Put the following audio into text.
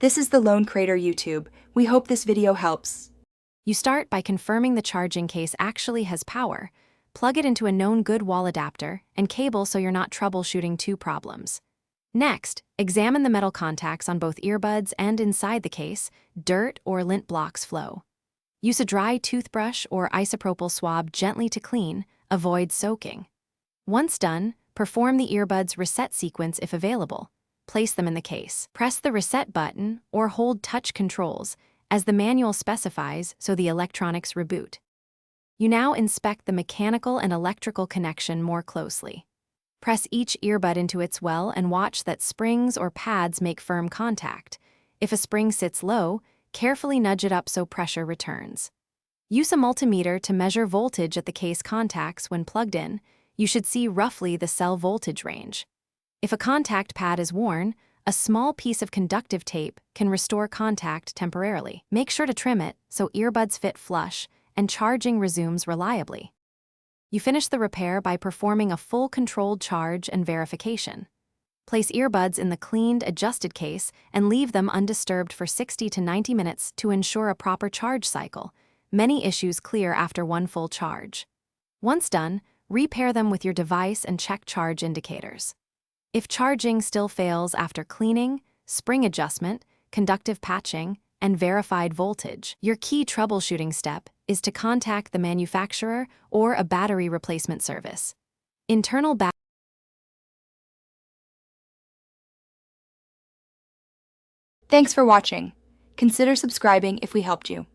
This is the Lone Crater YouTube. We hope this video helps. You start by confirming the charging case actually has power. Plug it into a known good wall adapter and cable so you're not troubleshooting two problems. Next, examine the metal contacts on both earbuds and inside the case. Dirt or lint blocks flow. Use a dry toothbrush or isopropyl swab gently to clean. Avoid soaking. Once done, perform the earbuds reset sequence if available. Place them in the case. Press the reset button or hold touch controls, as the manual specifies, so the electronics reboot. You now inspect the mechanical and electrical connection more closely. Press each earbud into its well and watch that springs or pads make firm contact. If a spring sits low, carefully nudge it up so pressure returns. Use a multimeter to measure voltage at the case contacts when plugged in. You should see roughly the cell voltage range. If a contact pad is worn, a small piece of conductive tape can restore contact temporarily. Make sure to trim it so earbuds fit flush and charging resumes reliably. You finish the repair by performing a full controlled charge and verification. Place earbuds in the cleaned, adjusted case and leave them undisturbed for 60 to 90 minutes to ensure a proper charge cycle. Many issues clear after one full charge. Once done, repair them with your device and check charge indicators. If charging still fails after cleaning, spring adjustment, conductive patching, and verified voltage, your key troubleshooting step is to contact the manufacturer or a battery replacement service. Internal battery. Thanks for watching. Consider subscribing if we helped you.